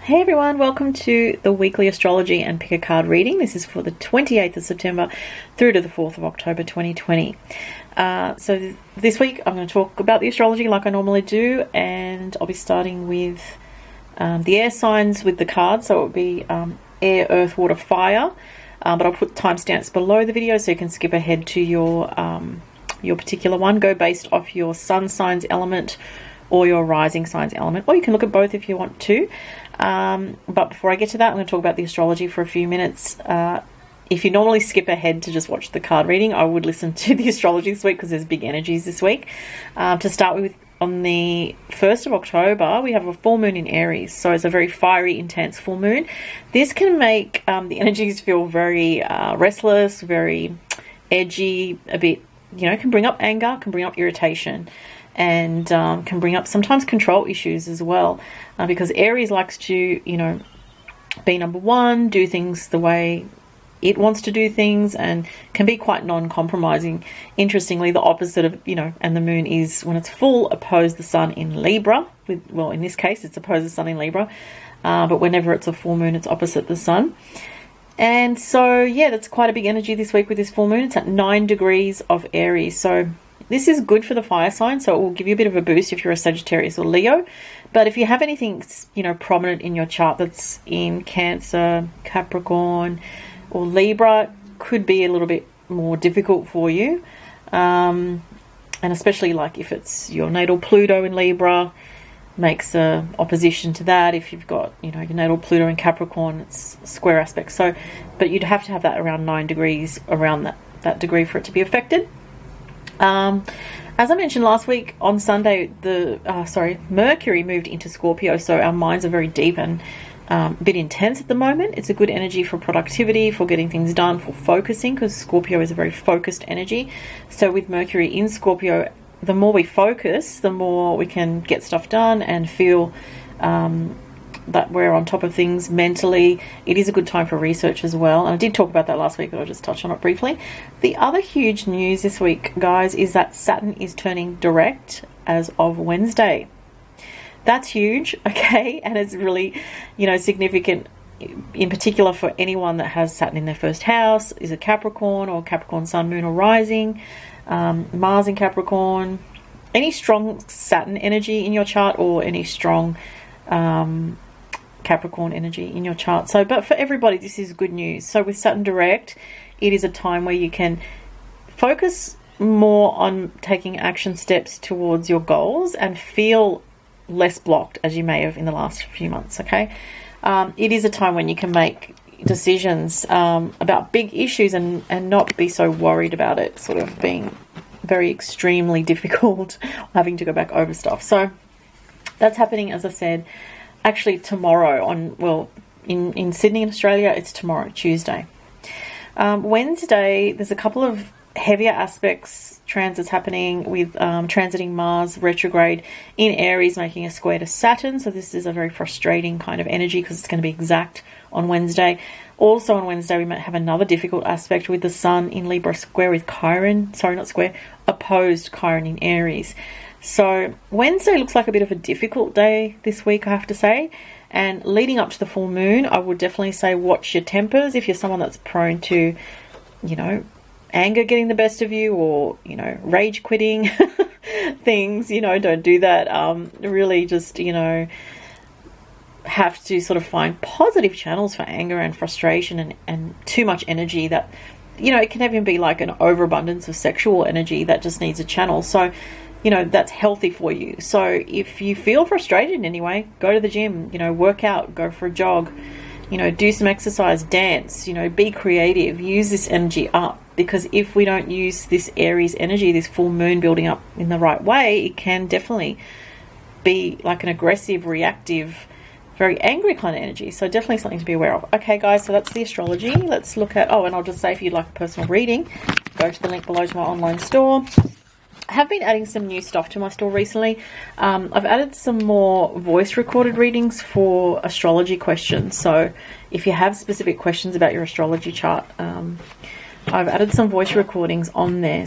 Hey everyone, welcome to the weekly astrology and pick a card reading. This is for the 28th of September through to the 4th of October 2020. So this week I'm going to talk about the astrology like I normally do, and I'll be starting with the air signs with the cards. So it will be air, earth, water, fire, but I'll put timestamps below the video so you can skip ahead to your particular one. Go based off your sun signs element or your rising signs element, or you can look at both if you want to. But before I get to that, I'm going to talk about the astrology for a few minutes. If you normally skip ahead to just watch the card reading, I would listen to the astrology this week because there's big energies this week. To start with, on the 1st of October, we have a full moon in Aries. So it's a very fiery, intense full moon. This can make the energies feel very restless, very edgy, a bit, can bring up anger, can bring up irritation, and can bring up sometimes control issues as well, because Aries likes to, be number one, do things the way it wants to do things, and can be quite non-compromising. Interestingly, the opposite of, and the moon is, when it's full, opposed the sun in Libra. Well, in this case, it's opposed the sun in Libra, but whenever it's a full moon, it's opposite the sun. And so, yeah, that's quite a big energy this week with this full moon. It's at 9 degrees of Aries, so this is good for the fire sign, so it will give you a bit of a boost if you're a Sagittarius or Leo. But if you have anything, prominent in your chart that's in Cancer, Capricorn, or Libra, could be a little bit more difficult for you. And especially like if it's your natal Pluto in Libra, makes a opposition to that. If you've got, your natal Pluto in Capricorn, it's square aspect. So, but you'd have to have that around 9 degrees, around that degree for it to be affected. As I mentioned last week, on Sunday, Mercury moved into Scorpio, so our minds are very deep and a bit intense at the moment. It's a good energy for productivity, for getting things done, for focusing, because Scorpio is a very focused energy. So with Mercury in Scorpio, the more we focus, the more we can get stuff done and feel that we're on top of things mentally. It is a good time for research as well. And I did talk about that last week, but I'll just touch on it briefly. The other huge news this week, guys, is that Saturn is turning direct as of Wednesday. That's huge, okay? And it's really, significant, in particular for anyone that has Saturn in their first house, is a Capricorn or Capricorn sun, moon or rising, Mars in Capricorn, any strong Saturn energy in your chart, or any strong Capricorn energy in your chart. So, but for everybody, this is good news. So with Saturn direct, it is a time where you can focus more on taking action steps towards your goals and feel less blocked as you may have in the last few months, okay? It is a time when you can make decisions about big issues and not be so worried about it sort of being very extremely difficult, having to go back over stuff. So that's happening, as I said, actually tomorrow in Sydney in Australia. It's tomorrow, Tuesday. Wednesday, there's a couple of heavier aspects, transits happening with transiting Mars retrograde in Aries, making a square to Saturn. So this is a very frustrating kind of energy because it's going to be exact on Wednesday. Also on Wednesday, we might have another difficult aspect with the Sun in Libra square with Chiron. Sorry, not square, opposed Chiron in Aries. So Wednesday looks like a bit of a difficult day this week, I have to say. And leading up to the full moon, I would definitely say watch your tempers. If you're someone that's prone to, anger getting the best of you, or, rage quitting things, don't do that. Really just, have to sort of find positive channels for anger and frustration and too much energy that, it can even be like an overabundance of sexual energy that just needs a channel. So, that's healthy for you. So if you feel frustrated in any way, go to the gym, work out, go for a jog, do some exercise, dance, be creative, use this energy up. Because if we don't use this Aries energy, this full moon building up in the right way, it can definitely be like an aggressive, reactive, very angry kind of energy. So definitely something to be aware of. Okay, guys, so that's the astrology. Let's look at, and I'll just say if you'd like a personal reading, go to the link below to my online store. I have been adding some new stuff to my store recently. I've added some more voice recorded readings for astrology questions. So if you have specific questions about your astrology chart, I've added some voice recordings on there.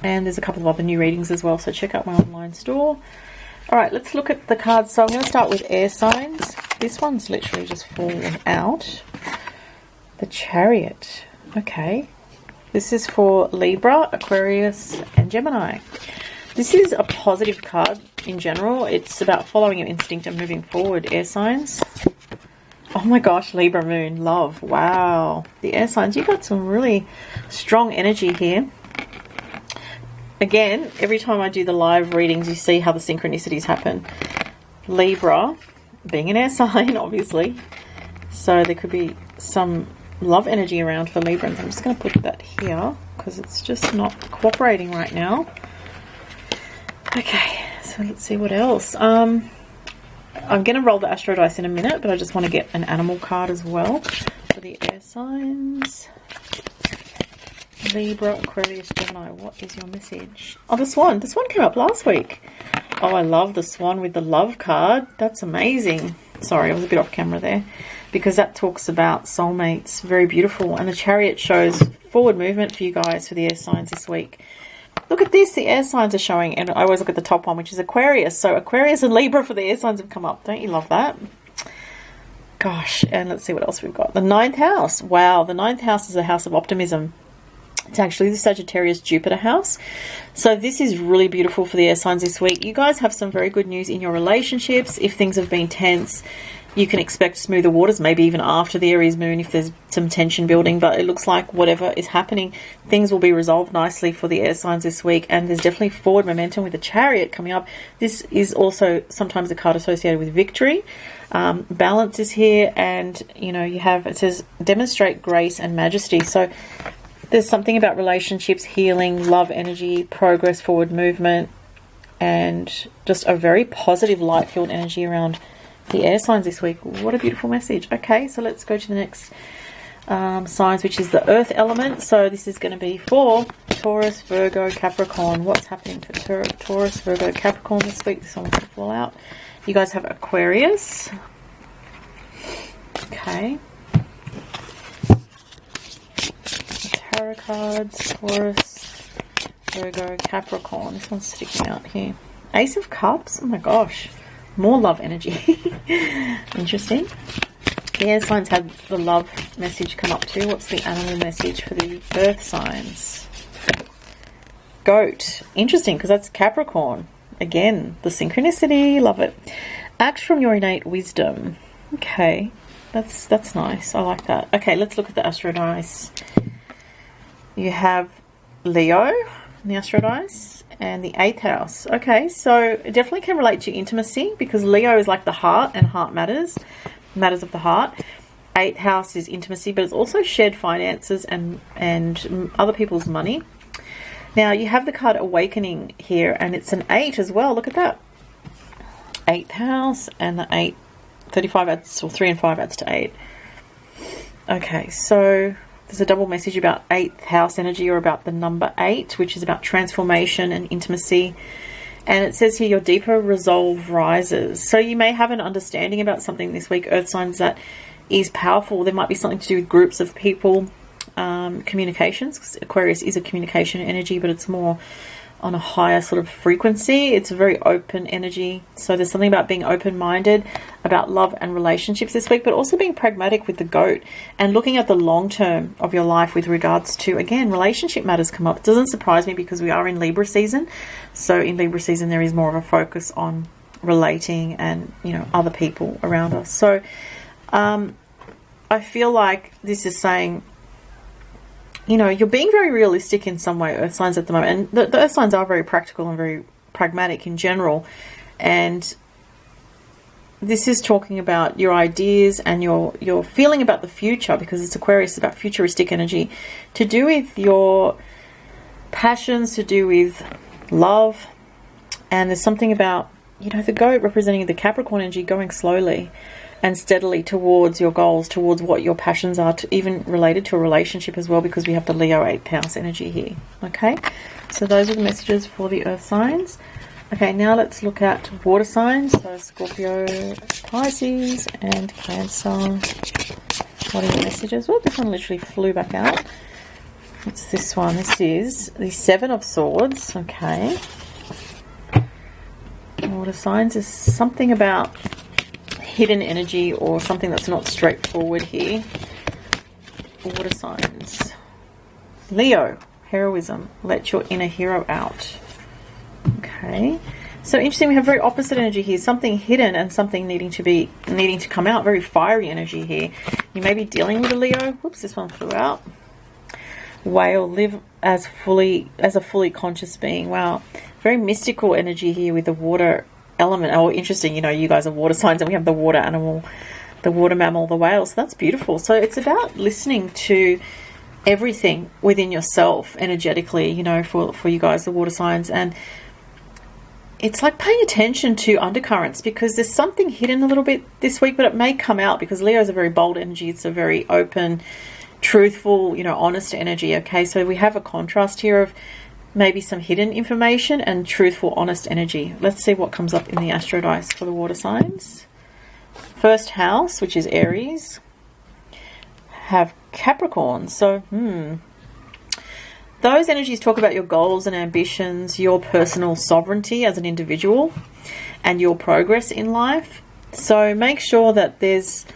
And there's a couple of other new readings as well. So check out my online store. All right, let's look at the cards. So I'm going to start with air signs. This one's literally just fallen out. The Chariot. Okay. This is for Libra, Aquarius, and Gemini. This is a positive card in general. It's about following your instinct and moving forward, air signs. Oh my gosh, Libra moon, love. Wow. The air signs, you got some really strong energy here. Again, every time I do the live readings, you see how the synchronicities happen. Libra, being an air sign, obviously. So there could be some love energy around for Librans. I'm just going to put that here because it's just not cooperating right now. Okay, so let's see what else. I'm going to roll the Astro Dice in a minute, but I just want to get an animal card as well for the air signs. Libra, Aquarius, Gemini, what is your message? Oh, the Swan. The Swan came up last week. Oh, I love the Swan with the love card. That's amazing. Sorry, I was a bit off camera there. Because that talks about soulmates. Very beautiful. And the Chariot shows forward movement for you guys for the air signs this week. Look at this. The air signs are showing. And I always look at the top one, which is Aquarius. So Aquarius and Libra for the air signs have come up. Don't you love that? Gosh. And let's see what else we've got. The 9th house. Wow. The 9th house is a house of optimism. It's actually the Sagittarius Jupiter house. So this is really beautiful for the air signs this week. You guys have some very good news in your relationships. If things have been tense, you can expect smoother waters, maybe even after the Aries moon if there's some tension building. But it looks like whatever is happening, things will be resolved nicely for the air signs this week. And there's definitely forward momentum with the Chariot coming up. This is also sometimes a card associated with victory. Balance is here, and you know, you have, it says demonstrate grace and majesty. So there's something about relationships, healing, love energy, progress, forward movement, and just a very positive light-filled energy around the air signs this week. What a beautiful message. Okay, so let's go to the next signs, which is the earth element. So this is going to be for Taurus, Virgo, Capricorn. What's happening for Taurus, Virgo, Capricorn this week? This one's going to fall out. You guys have Aquarius. Okay. Tarot cards, Taurus, Virgo, Capricorn. This one's sticking out here. Ace of Cups. Oh my gosh. More love energy. Interesting. The air signs had the love message come up too. What's the animal message for the earth signs? Goat. Interesting, because that's Capricorn. Again, the synchronicity. Love it. Act from your innate wisdom. Okay. That's nice. I like that. Okay, let's look at the Astro Dice. You have Leo in the Astro Dice. And the 8th house. Okay, so it definitely can relate to intimacy because Leo is like the heart, and heart matters of the heart. 8th house is intimacy, but it's also shared finances and other people's money. Now you have the card Awakening here, and it's an 8 as well. Look at that. 8th house and the 8, 35 adds, or 3 and 5 adds to 8. Okay, so there's a double message about 8th house energy, or about the number 8, which is about transformation and intimacy. And it says here, your deeper resolve rises. So you may have an understanding about something this week, earth signs, that is powerful. There might be something to do with groups of people, communications, because Aquarius is a communication energy, but it's more on a higher sort of frequency. It's a very open energy. So there's something about being open-minded about love and relationships this week, but also being pragmatic with the goat and looking at the long term of your life with regards to, again, relationship matters come up. It doesn't surprise me because we are in Libra season. So in Libra season, there is more of a focus on relating and, you know, other people around us. So I feel like this is saying, you know, you're being very realistic in some way, earth signs, at the moment. And the earth signs are very practical and very pragmatic in general. And this is talking about your ideas and your feeling about the future, because it's Aquarius, about futuristic energy, to do with your passions, to do with love. And there's something about, you know, the goat representing the Capricorn energy, going slowly and steadily towards your goals, towards what your passions are, to even related to a relationship as well, because we have the Leo 8th house energy here. Okay, so those are the messages for the earth signs. Okay, now let's look at water signs. So Scorpio, Pisces, and Cancer. What are your messages? Well, this one literally flew back out. What's this one? This is the 7 of Swords. Okay. Water signs is something about hidden energy or something that's not straightforward here. Water signs. Leo, heroism. Let your inner hero out. Okay. So interesting, we have very opposite energy here. Something hidden and something needing to come out. Very fiery energy here. You may be dealing with a Leo. Whoops, this one flew out. Whale, live as a fully conscious being. Wow. Very mystical energy here with the water element. Oh, interesting, you know, you guys are water signs and we have the water animal, the water mammal, the whale. So that's beautiful. So it's about listening to everything within yourself energetically, you know, for you guys, the water signs. And it's like paying attention to undercurrents, because there's something hidden a little bit this week, but it may come out because Leo is a very bold energy. It's a very open, truthful, you know, honest energy. Okay, so we have a contrast here of maybe some hidden information and truthful, honest energy. Let's see what comes up in the Astro Dice for the water signs. First house, which is Aries, have Capricorn. So, those energies talk about your goals and ambitions, your personal sovereignty as an individual, and your progress in life. So make sure that there's,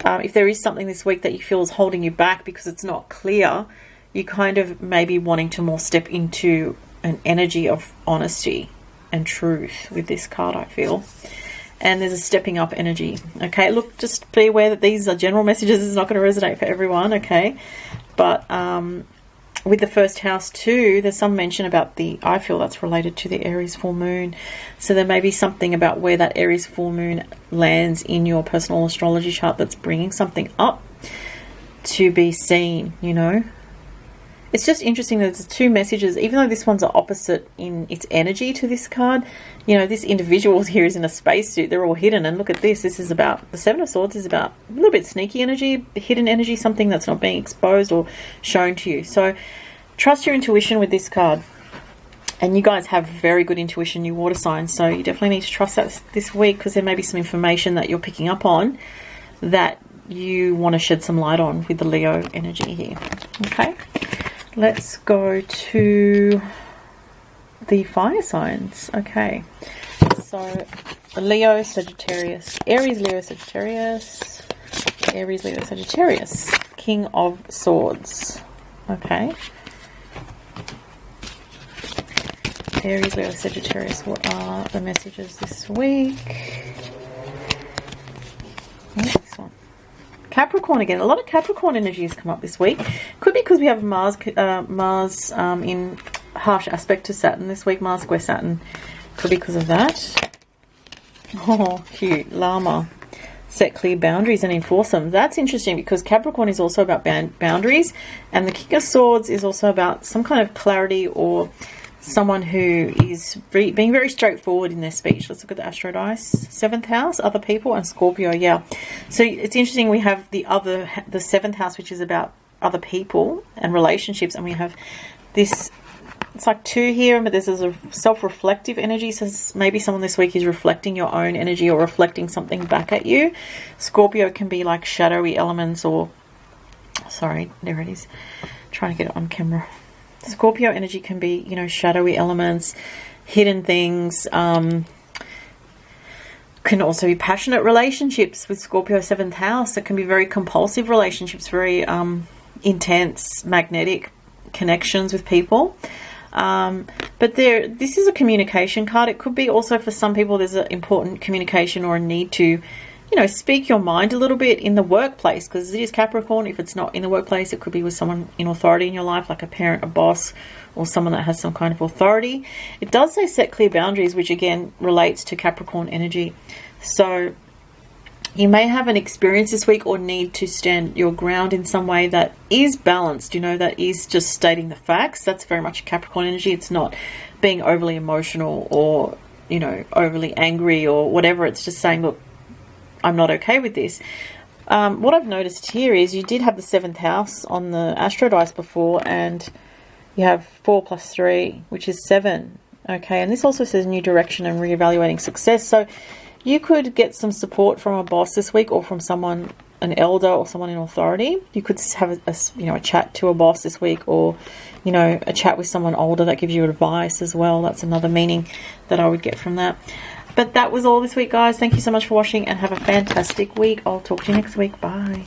if there is something this week that you feel is holding you back because it's not clear, you kind of may be wanting to more step into an energy of honesty and truth with this card, I feel. And there's a stepping up energy. Okay, look, just be aware that these are general messages. It's not going to resonate for everyone, okay? But with the first house too, there's some mention about I feel that's related to the Aries full moon. So there may be something about where that Aries full moon lands in your personal astrology chart that's bringing something up to be seen, you know. It's just interesting that there's two messages, even though this one's opposite in its energy to this card. You know, this individual here is in a spacesuit. They're all hidden. And look at this. This is about, the Seven of Swords is about a little bit sneaky energy, hidden energy, something that's not being exposed or shown to you. So trust your intuition with this card. And you guys have very good intuition, you water signs. So you definitely need to trust that this week, because there may be some information that you're picking up on that you want to shed some light on with the Leo energy here. Okay. Let's go to the fire signs. Okay, so Leo, Sagittarius, Aries, Leo, Sagittarius, Aries, Leo, Sagittarius, King of Swords. Okay, Aries, Leo, Sagittarius, what are the messages this week? What's this one? Capricorn again. A lot of Capricorn energies come up this week. Could be because we have Mars in harsh aspect to Saturn this week. Mars square Saturn. Could be because of that. Oh, cute. Llama. Set clear boundaries and enforce them. That's interesting, because Capricorn is also about boundaries, and the King of Swords is also about some kind of clarity, or someone who is being very straightforward in their speech. Let's look at the Astro Dice. 7th house, other people, and Scorpio. Yeah. So it's interesting. We have the 7th house, which is about other people and relationships. And we have this, it's like 2 here, but there's a self-reflective energy. So maybe someone this week is reflecting your own energy or reflecting something back at you. Scorpio can be like shadowy elements, or, sorry, there it is. Trying to get it on camera. Scorpio energy can be, you know, shadowy elements, hidden things. Can also be passionate relationships with Scorpio 7th house. It can be very compulsive relationships, very intense, magnetic connections with people. But this is a communication card. It could be also for some people there's an important communication or a need to, you know, speak your mind a little bit in the workplace, because it is Capricorn. If it's not in the workplace, it could be with someone in authority in your life, like a parent, a boss, or someone that has some kind of authority. It does say set clear boundaries, which again relates to Capricorn energy. So you may have an experience this week or need to stand your ground in some way that is balanced, you know, that is just stating the facts. That's very much Capricorn energy. It's not being overly emotional or, you know, overly angry or whatever. It's just saying, look, I'm not okay with this. What I've noticed here is you did have the 7th house on the Astro Dice before, and you have 4 plus 3, which is 7. Okay, and this also says new direction and reevaluating success. So you could get some support from a boss this week, or from someone, an elder or someone in authority. You could have a chat to a boss this week, or, you know, a chat with someone older that gives you advice as well. That's another meaning that I would get from that. But that was all this week, guys. Thank you so much for watching and have a fantastic week. I'll talk to you next week. Bye.